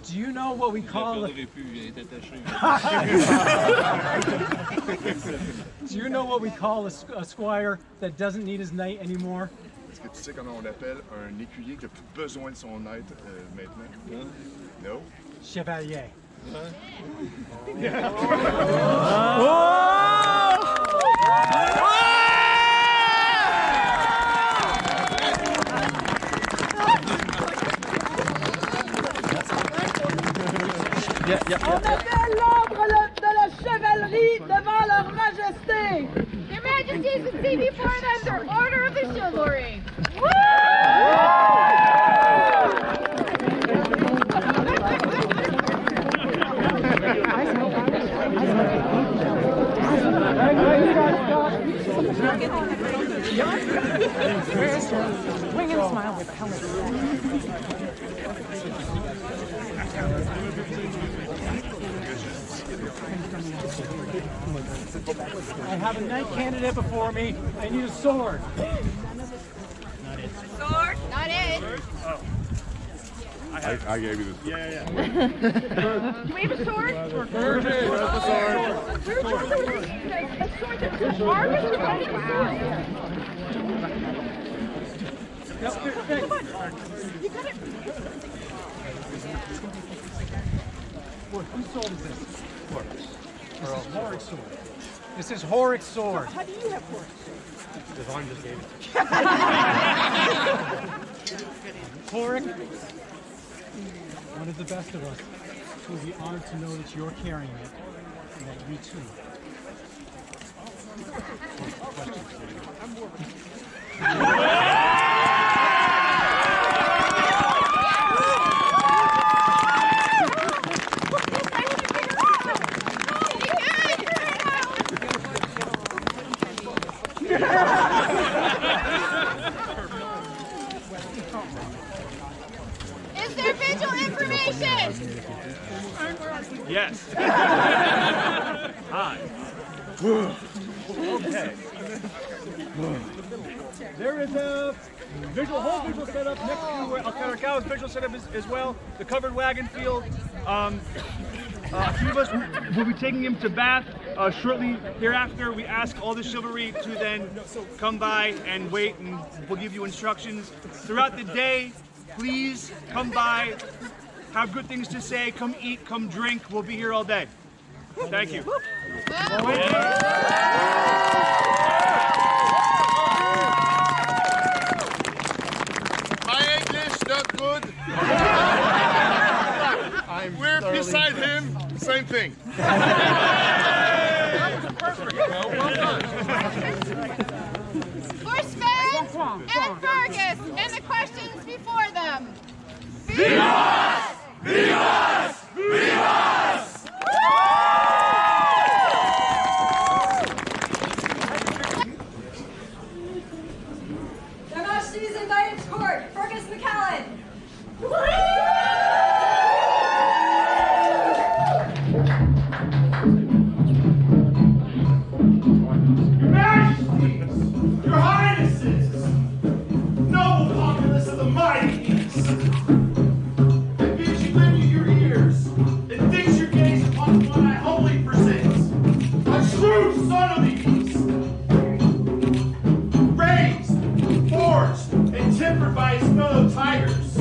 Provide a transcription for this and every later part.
Do you know what we call Do you know what we call a squire that doesn't need his knight anymore? Est-ce que tu sais comment on appelle un écuyer qui a plus besoin de son aide maintenant? No? Chevalier. On appelle l'ordre de la chevalerie devant leur majesté. Your Majesties would see before them their order of the chivalry. Swing and smile with a helmet. I have a knight candidate before me. I need a sword. Sword? Not it. I gave you this. Do we have a sword? Sword. Where's your sword? A sword that's too sharp? Wow. Come on. You got it. Whose sword is this? This is Horic's sword. This is Horic's sword. How do you have horse? Devon just gave it. Horic, one of the best of us, will be honored to know that you're carrying it and that you too. Is there vigil information? Yes. Hi. Okay. There is a whole visual setup next to Alcaracao's visual setup as well. The covered wagon field. A few of us will be taking him to Bath shortly hereafter. We ask all the chivalry to then come by and wait, and we'll give you instructions throughout the day. Please come by, have good things to say, come eat, come drink. We'll be here all day. Thank you. My English not good. We're beside him. Same thing. For Sven and Fearghus and the questions before them. Fearghus! Fearghus! Fearghus! Their Majesty's invited to court, Fearghus Mac Cailin. Your Majesties! Your Highnesses! Noble populace of the mighty East! I bid you lend me your ears and fix your gaze upon the one I humbly present. A true son of the East! Raised, forged, and tempered by his fellow tigers.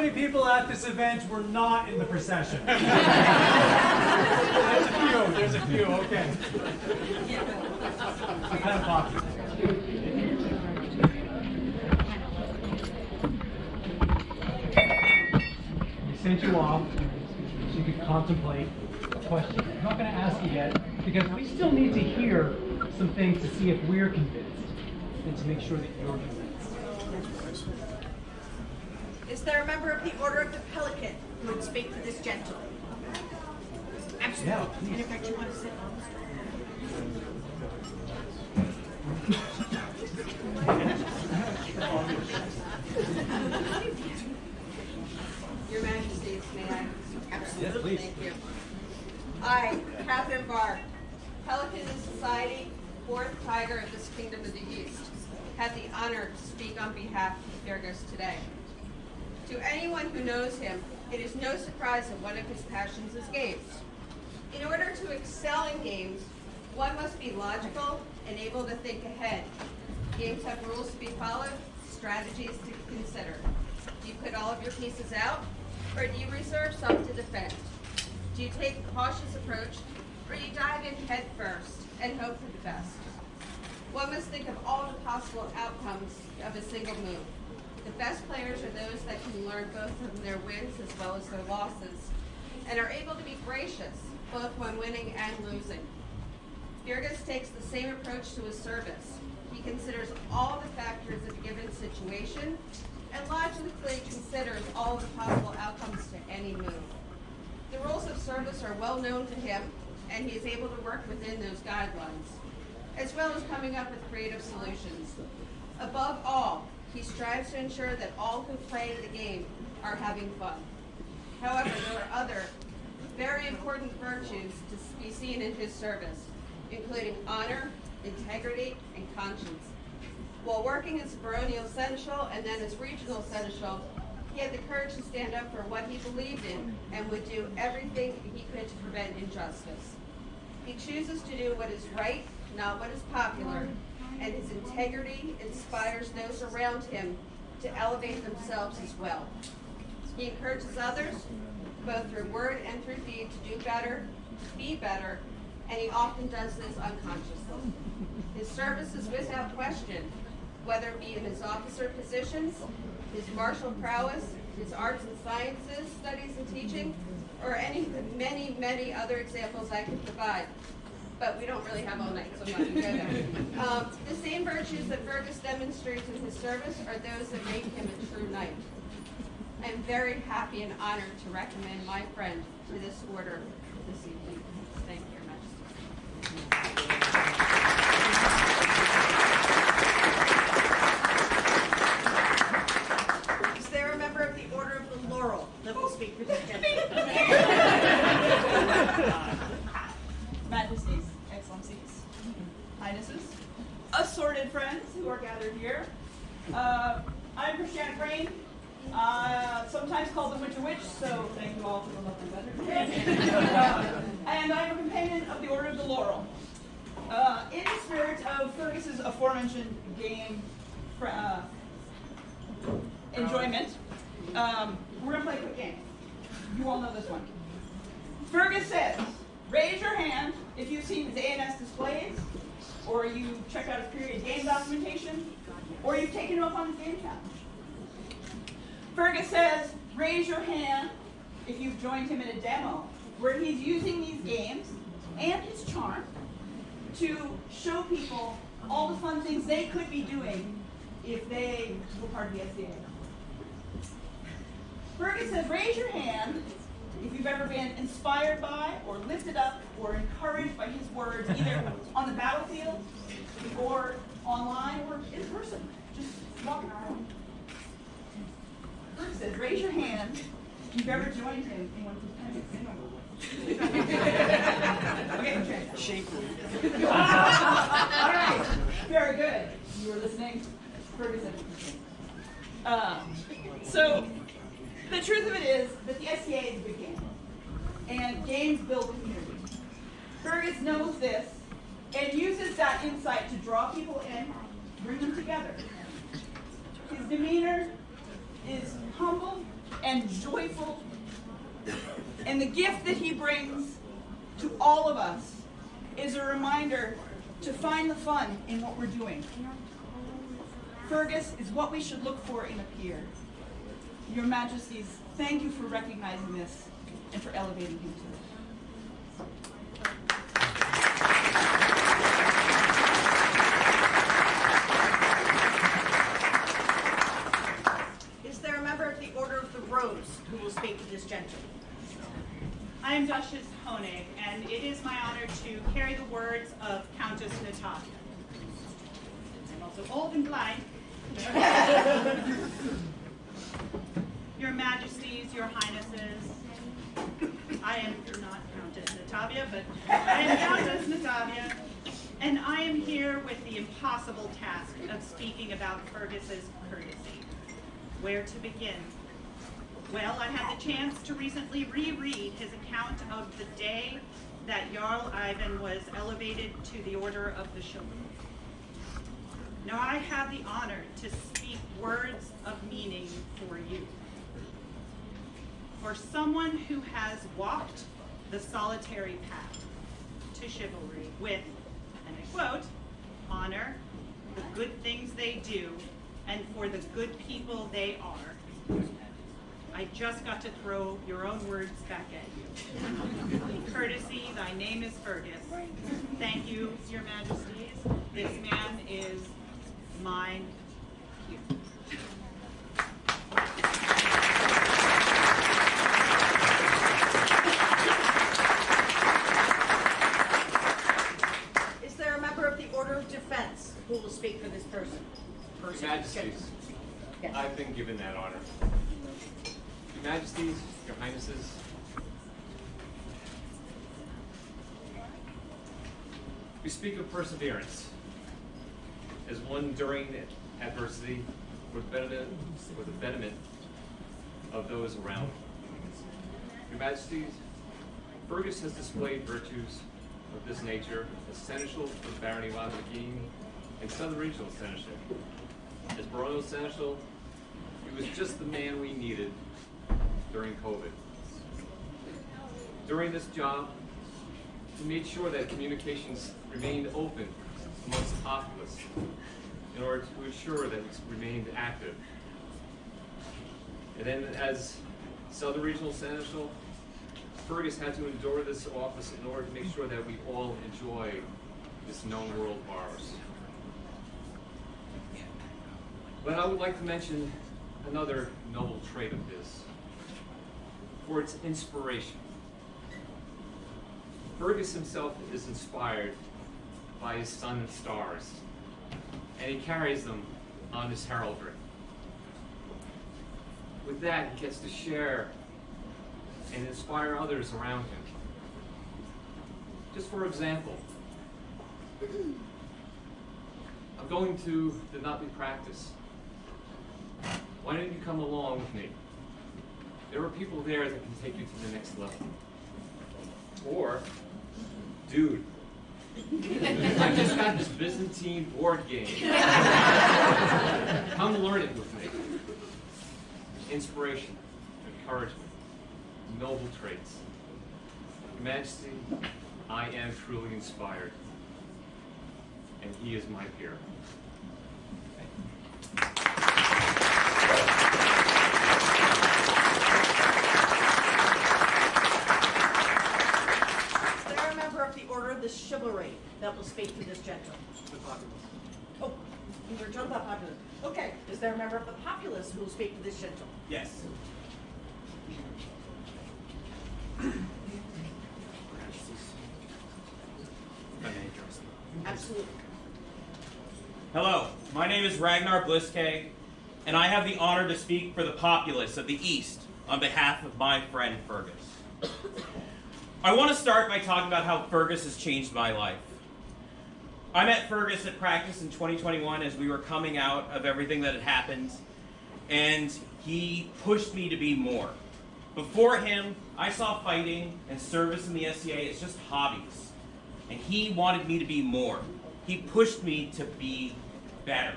many people at this event were not in the procession? There's a few, okay. I kind of popped it. We sent you off so you could contemplate a question. I'm not going to ask you yet, because we still need to hear some things to see if we're convinced, and to make sure that you're convinced. Is there a member of the Order of the Pelican who would speak to this gentleman? Absolutely. Yeah, please. And in fact, you want to sit on the stool? Your Majesties, may I? Absolutely. Yes, please. Thank you. I, Catherine Barr, Pelican in Society, 4th Tiger of this Kingdom of the East, have the honor to speak on behalf of Fearghus today. To anyone who knows him, it is no surprise that one of his passions is games. In order to excel in games, one must be logical and able to think ahead. Games have rules to be followed, strategies to consider. Do you put all of your pieces out, or do you reserve some to defend? Do you take a cautious approach, or do you dive in head first and hope for the best? One must think of all the possible outcomes of a single move. The best players are those that can learn both from their wins as well as their losses, and are able to be gracious, both when winning and losing. Fearghus takes the same approach to his service. He considers all the factors of a given situation, and logically considers all the possible outcomes to any move. The rules of service are well known to him, and he is able to work within those guidelines, as well as coming up with creative solutions. Above all, he strives to ensure that all who play the game are having fun. However, there are other very important virtues to be seen in his service, including honor, integrity, and conscience. While working as baronial seneschal and then as regional seneschal, he had the courage to stand up for what he believed in and would do everything he could to prevent injustice. He chooses to do what is right, not what is popular, and his integrity inspires those around him to elevate themselves as well. He encourages others, both through word and through deed, to do better, be better, and he often does this unconsciously. His service is without question, whether it be in his officer positions, his martial prowess, his arts and sciences, studies and teaching, or any of the many, many other examples I could provide. But we don't really have all night, so I'm not going to go there. The same virtues that Fearghus demonstrates in his service are those that make him a true knight. I am very happy and honored to recommend my friend to this order this evening. Thank you, Your Majesty. Is there a member of the Order of the Laurel that will speak for this gentleman? Majesties, Excellencies, Highnesses, assorted friends who are gathered here. I'm Christiana Crane, sometimes called the Winter Witch, so thank you all for the lovely weather today. And I'm a companion of the Order of the Laurel. In the spirit of Fearghus's aforementioned game enjoyment, we're going to play a quick game. You all know this one. Fearghus says, raise your hand if you've seen his A&S displays, or you checked out his period game documentation, or you've taken him up on his game challenge. Fearghus says, raise your hand if you've joined him in a demo where he's using these games and his charm to show people all the fun things they could be doing if they were part of the SCA. Fearghus says, raise your hand if you've ever been inspired by, or lifted up, or encouraged by his words, either on the battlefield, or online, or in person, just walking around. Fearghus says, raise your hand if you've ever joined him in one of his penance. Okay, shapely. All right, very good. You were listening. Fearghus said, so, the truth of it is that the SCA is a big game, and games build community. Fearghus knows this, and uses that insight to draw people in, bring them together. His demeanor is humble and joyful. And the gift that he brings to all of us is a reminder to find the fun in what we're doing. Fearghus is what we should look for in a peer. Your Majesties, thank you for recognizing this and for elevating him to it. Is there a member of the Order of the Rose who will speak to this gentleman? I am Duchess Honig, and it is my honor to carry the words of Countess Natalia. I'm also old and blind. Your Majesties, Your Highnesses, I am not Countess Natalia, but I am Countess Natalia, and I am here with the impossible task of speaking about Fearghus's courtesy. Where to begin? Well, I had the chance to recently reread his account of the day that Jarl Ivan was elevated to the Order of the Chivalry. Now I have the honor to speak words of meaning for you. For someone who has walked the solitary path to chivalry with, and I quote, honor, the good things they do, and for the good people they are. I just got to throw your own words back at you. Courtesy, thy name is Fearghus. Thank you, Your Majesties. This man is mine. Is there a member of the Order of Defense who will speak for this person? Your Majesties, Yes. I've been given that honor. Your Majesties, Your Highnesses, we speak of perseverance as one enduring adversity for the betterment of those around. Your Majesties, Fearghus has displayed virtues of this nature as Seneschal for the Barony of Azim and Southern Regional Seneschal. As Baronial Seneschal, he was just the man we needed during COVID. During this job, he made sure that communications remained open amongst the populace in order to ensure that it remained active. And then as Southern Regional Seneschal, Fearghus had to endure this office in order to make sure that we all enjoy this known world of ours. But I would like to mention another noble trait of his, for its inspiration. Fearghus himself is inspired by his sun and stars, and he carries them on his heraldry. With that, he gets to share and inspire others around him. Just for example, I'm going to the nightly practice. Why don't you come along with me? There are people there that can take you to the next level. Or, dude, I just got this Byzantine board game. Come learn it with me. Inspiration, encouragement, noble traits. Your Majesty, I am truly inspired, and he is my peer. The chivalry that will speak to this gentleman. The populace. Oh, you were talking about populace. Okay, is there a member of the populace who will speak to this gentleman? Yes. Absolutely. Hello, my name is Ragnar Bliske, and I have the honor to speak for the populace of the East on behalf of my friend Fearghus. I want to start by talking about how Fearghus has changed my life. I met Fearghus at practice in 2021 as we were coming out of everything that had happened, and he pushed me to be more. Before him, I saw fighting and service in the SCA as just hobbies, and he wanted me to be more. He pushed me to be better.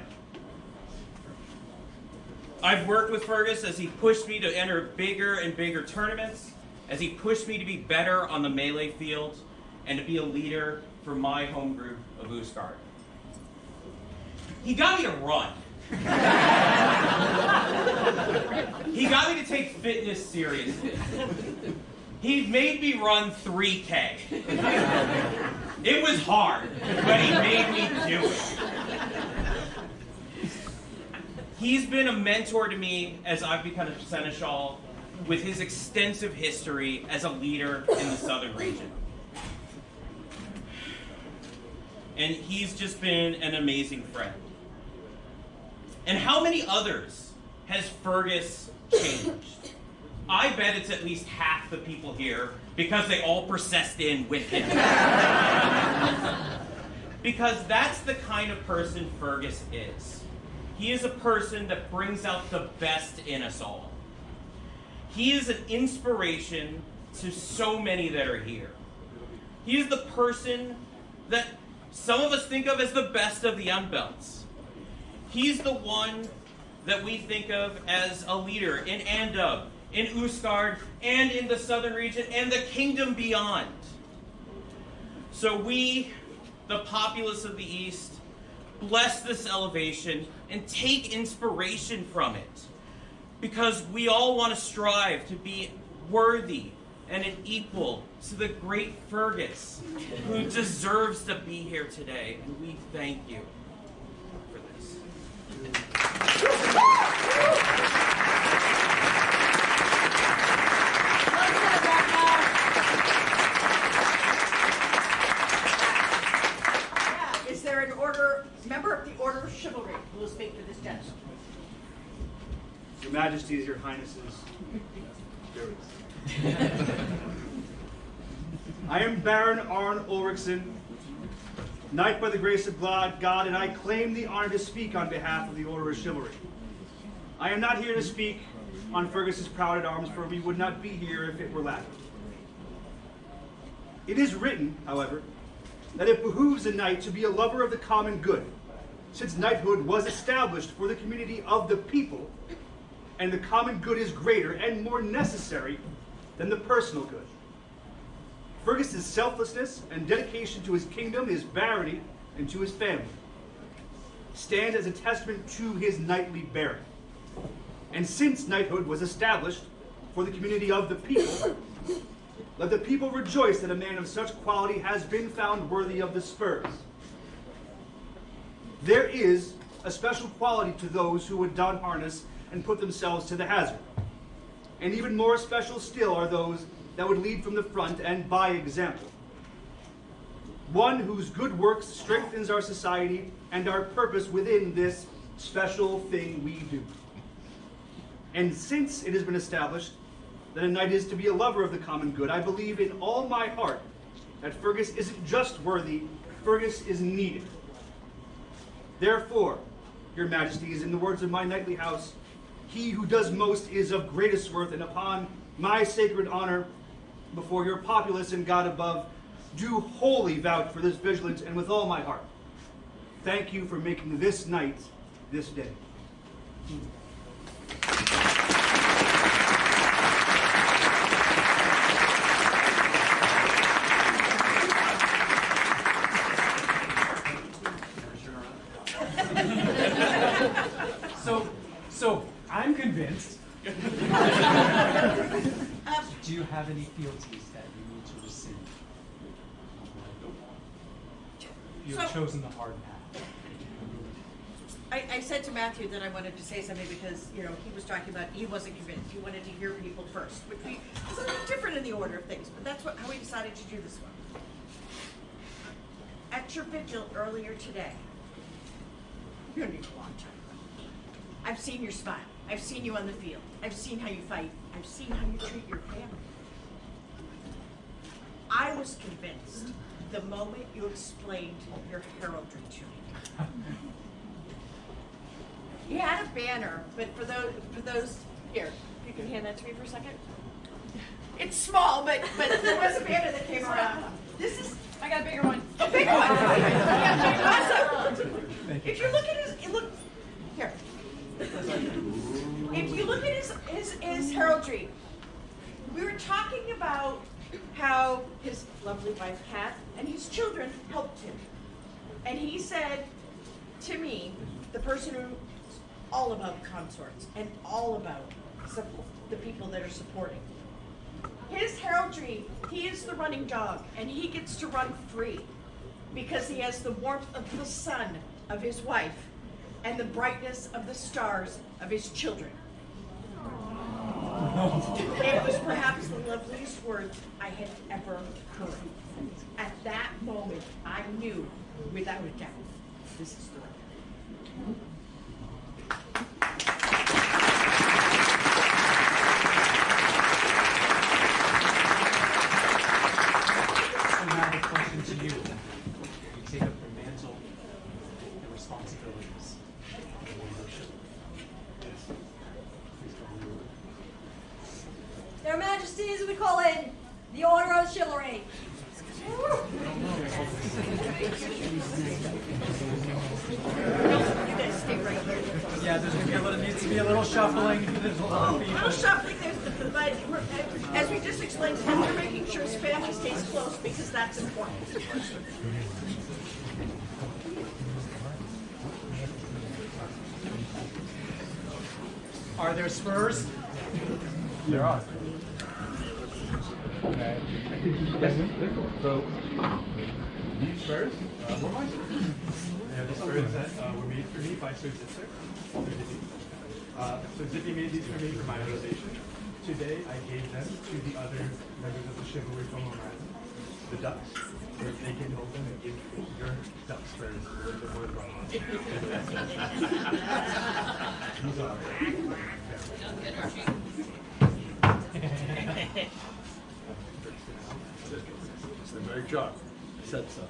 I've worked with Fearghus as he pushed me to enter bigger and bigger tournaments, as he pushed me to be better on the melee field, and to be a leader for my home group of Usgard. He got me to run. He got me to take fitness seriously. He made me run 3K. It was hard, but he made me do it. He's been a mentor to me as I've become a seneschal with his extensive history as a leader in the southern region. And he's just been an amazing friend. And how many others has Fearghus changed? I bet it's at least half the people here because they all processed in with him. Because that's the kind of person Fearghus is. He is a person that brings out the best in us all. He is an inspiration to so many that are here. He is the person that some of us think of as the best of the unbelts. He's the one that we think of as a leader in Andub, in Usgard, and in the southern region, and the kingdom beyond. So we, the populace of the East, bless this elevation and take inspiration from it, because we all want to strive to be worthy and an equal to the great Fearghus, who deserves to be here today, and we thank you for this. Is there an member of the Order of Chivalry who will speak to this gentleman? Your Majesties, Your Highnesses. I am Baron Arn Ulrichsen, knight by the grace of God, and I claim the honor to speak on behalf of the Order of Chivalry. I am not here to speak on Fearghus's proud at arms, for we would not be here if it were lacking. It is written, however, that it behooves a knight to be a lover of the common good, since knighthood was established for the community of the people, and the common good is greater and more necessary than the personal good. Fearghus's selflessness and dedication to his kingdom, his barony, and to his family stands as a testament to his knightly bearing. And since knighthood was established for the community of the people, let the people rejoice that a man of such quality has been found worthy of the spurs. There is a special quality to those who would don harness and put themselves to the hazard. And even more special still are those that would lead from the front and by example. One whose good works strengthens our society and our purpose within this special thing we do. And since it has been established that a knight is to be a lover of the common good, I believe in all my heart that Fearghus isn't just worthy, Fearghus is needed. Therefore, Your Majesties, in the words of my knightly house, he who does most is of greatest worth, and upon my sacred honor before your populace and God above, do wholly vouch for this vigilance and with all my heart. Thank you for making this night this day. So I'm convinced. Do you have any fealties that you need to rescind? You have chosen the hard path. I said to Matthew that I wanted to say something because, he was talking about he wasn't convinced. He wanted to hear people first, which is a little different in the order of things, but that's how we decided to do this one. At your vigil earlier today, you need a long time. I've seen your smile. I've seen you on the field. I've seen how you fight. I've seen how you treat your family. I was convinced the moment you explained your heraldry to me. You had a banner, but for those here, you can hand that to me for a second. It's small, but there was a banner that came around. I got a bigger one. A big one. Yeah, awesome. If you look at it, look here. his heraldry. We were talking about how his lovely wife, Kat, and his children helped him. And he said to me, the person who's all about consorts and all about the people that are supporting. His heraldry, he is the running dog, and he gets to run free because he has the warmth of the sun of his wife and the brightness of the stars of his children. It was perhaps the loveliest words I had ever heard. At that moment, I knew, without a doubt, this is the right. I have a question to you. You take up your mantle and responsibilities. Their Majesties, we call in the Order of Chivalry. Yeah, there's going to be needs to be a little shuffling. There's a lot of people. No shuffling, but as we just explained, we're making sure his family stays close because that's important. Are there spurs? There are. Okay. So, these spurs were my spurs. Yeah, these spurs that were made for me by Sir Zipper. So Zippy made these for me for my organization. Today, I gave them to the other members of the Chivalry from Horizon, the ducks, so that they can hold them and give your duck spurs a little bit more drama. These are. They're very sharp. I said so.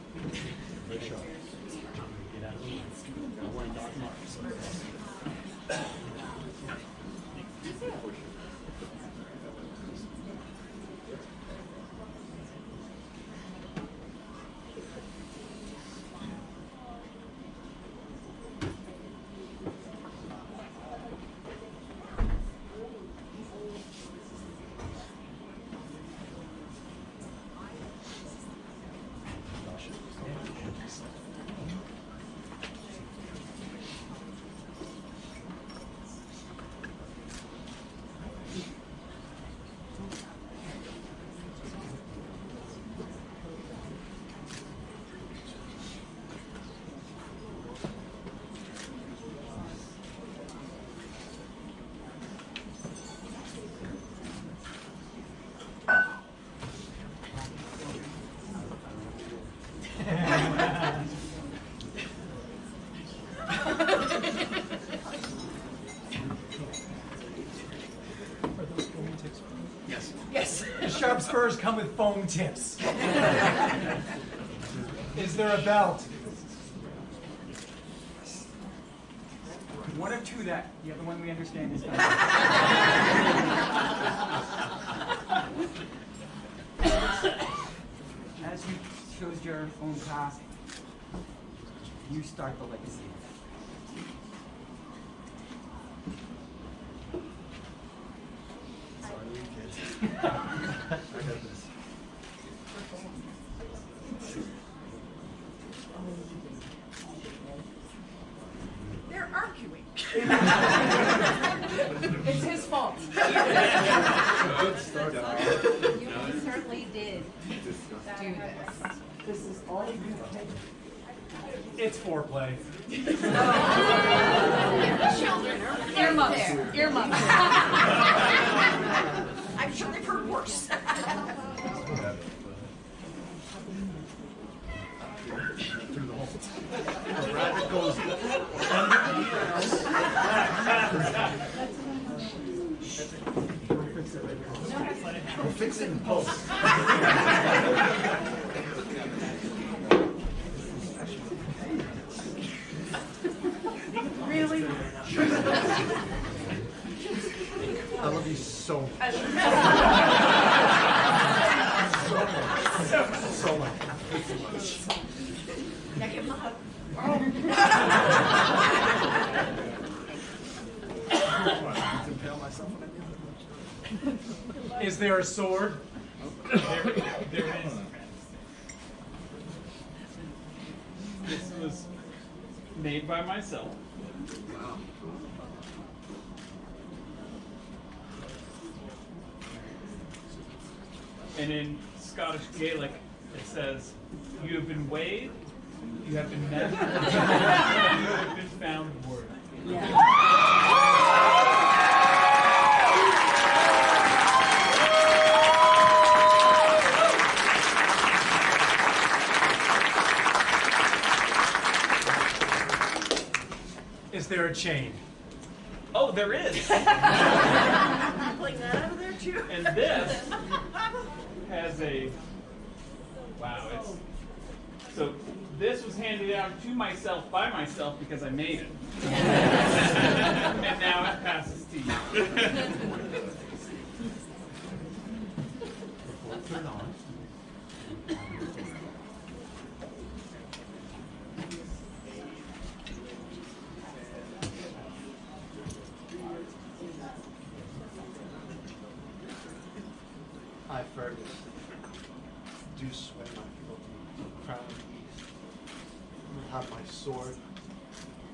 Very sharp. Get out of the way. I'm wearing dark marks. Sharp spurs come with foam tips. Is there a belt? One or two that, the other one we understand is fine. As you chose your own path, you start the legacy. I got this. They're arguing. It's his fault. Good start. You certainly did do this. This is all you can. It's foreplay. Earmuffs. Earmuffs. I'm sure they've heard worse. Through the hole. The rabbit goes We'll fix it in post. Really? I love you so much. So much. Now give him a hug. Impale myself when I do Is there a sword? There is. This was made by myself. And in Scottish Gaelic, it says, "You have been weighed, you have been measured, you have been found worthy." Is there a chain? Oh, there is. Pulling that out of there too. And this has a, wow, so this was handed down to myself by myself because I made it. And now it passes to you. Turn on. I, Fearghus, do swear my fealty to the crown of the East. You will have my sword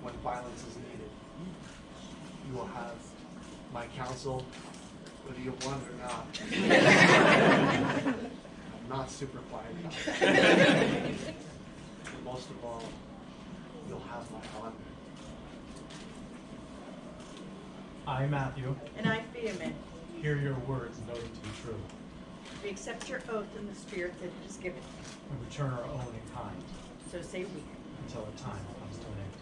when violence is needed. You will have my counsel, whether you want it or not. I'm not super quiet about it. And most of all, you'll have my honor. I, Matthew, And I, Fearman, hear your words noted to be true. we accept your oath in the spirit that it is given. We return our own in kind So say we. until our time comes to an end.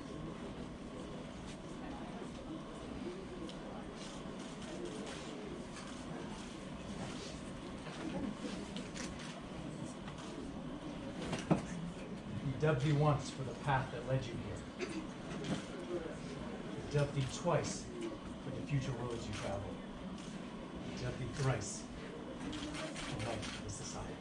We dubbed thee once for the path that led you here. We dubbed thee twice for the future roads you travel. We dubbed thee thrice for life of the society.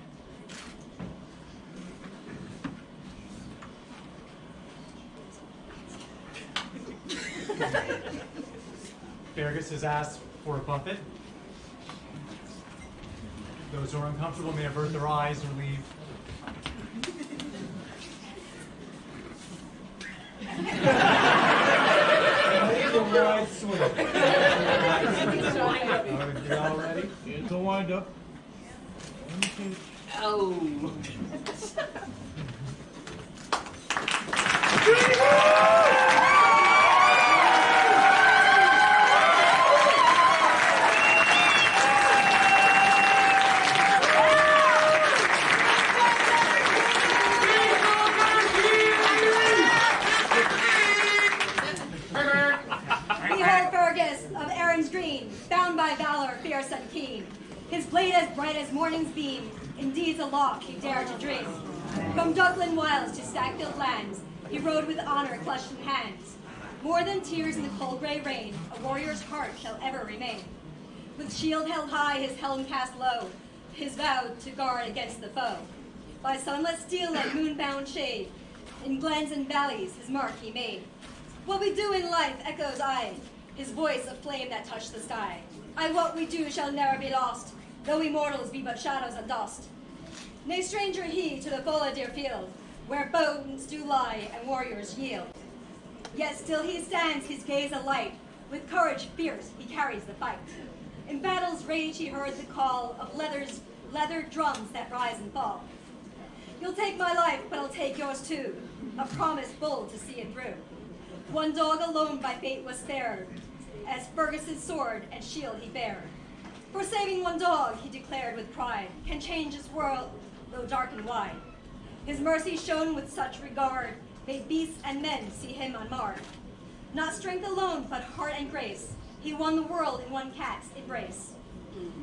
Fearghus has asked for a buffet. Those who are uncomfortable may avert their eyes or leave. It's a wide swing. You all ready? It's a wind up. Oh. Behold Fearghus of Erin's green, bound by valor fierce and keen. His blade as bright as morning's beam, in deeds aloft he dared to dream. From Dublin wilds to Stagfield lands, he rode with honor clutched in hands. More than tears in the cold gray rain, a warrior's heart shall ever remain. With shield held high, his helm cast low, his vow to guard against the foe. By sunlit steel and moon-bound shade, in glens and valleys his mark he made. What we do in life echoes aye, his voice a flame that touched the sky. Aye, what we do shall never be lost, though we mortals be but shadows and dust. Nay stranger he to the Voladier field, where bones do lie and warriors yield. Yet still he stands, his gaze alight, with courage fierce he carries the fight. In battle's rage he heard the call of leather drums that rise and fall. You'll take my life, but I'll take yours too, a promise bold to see it through. One dog alone by fate was spared, as Fearghus' sword and shield he bare. For saving one dog, he declared with pride, can change his world, though dark and wide. His mercy shone with such regard, made beasts and men see him unmarred. Not strength alone, but heart and grace, he won the world in one cat's embrace.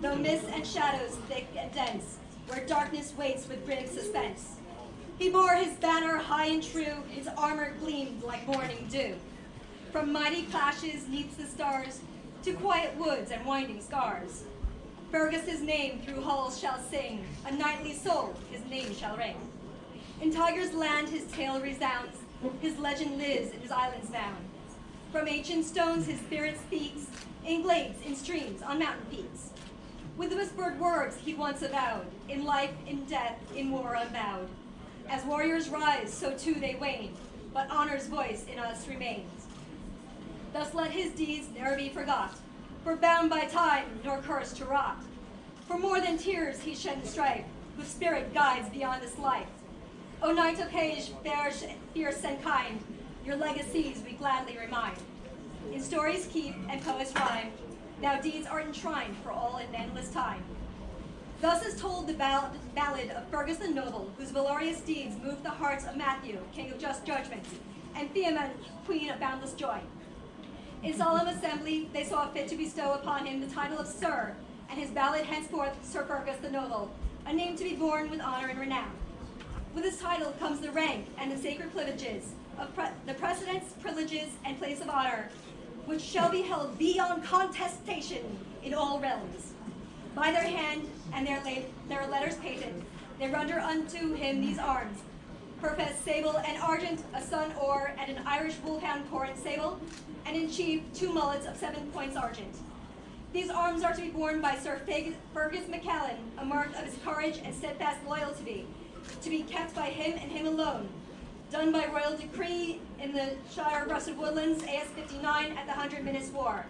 Though mists and shadows thick and dense, where darkness waits with grim suspense, he bore his banner high and true, his armor gleamed like morning dew. From mighty clashes neath the stars, to quiet woods and winding scars, Fearghus' name through halls shall sing, a knightly soul his name shall ring. In Tiger's land his tale resounds, his legend lives in his islands bound. From ancient stones his spirit speaks, in glades, in streams, on mountain peaks. With whispered words he once avowed, in life, in death, in war unbowed. As warriors rise, so too they wane, but honor's voice in us remains. Thus let his deeds ne'er be forgot, for bound by time, nor cursed to rot. For more than tears he shed in strife, whose spirit guides beyond this life. O knight of Hage, fair, fierce, and kind, your legacies we gladly remind. In stories keep and poets rhyme, now deeds are enshrined for all in endless time. Thus is told the ballad of Fearghus the Noble, whose valorous deeds moved the hearts of Matthew, king of just judgment, and Phiamon, queen of boundless joy. In solemn assembly, they saw fit to bestow upon him the title of Sir, and his ballad henceforth Sir Fearghus the Noble, a name to be borne with honor and renown. With this title comes the rank and the sacred privileges of the precedence, privileges, and place of honor, which shall be held beyond contestation in all realms. By their hand and their letters patent, they render unto him these arms: Purfess sable and argent, a sun or, and an Irish wolfhound corin sable, and in chief 2 mullets of 7 points argent. These arms are to be borne by Sir Fearghus Mac Cailin, a mark of his courage and steadfast loyalty, to be kept by him and him alone. Done by royal decree in the Shire of Rusted Woodlands, AS 59 at the 100 Minutes War.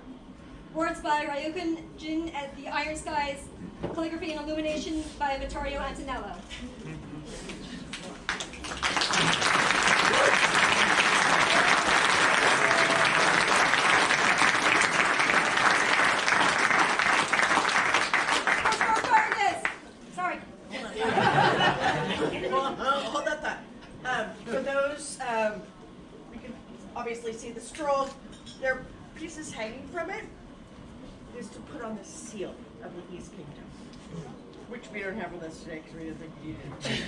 Words by Ryukin Jin at the Iron Skies, calligraphy and illumination by Vittorio Antonello. Hold that thought. For those, we can obviously see the scroll. There are pieces hanging from it. Is to put on the seal of the East Kingdom, which we don't have with us today because we didn't think you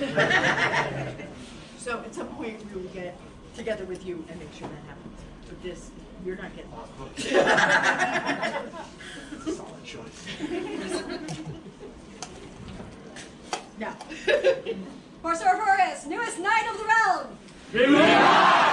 needed. So at some point we will get together with you and make sure that happens. But this, you're not getting it. Solid choice. Now, for Sir Fearghus, newest knight of the realm. Vive!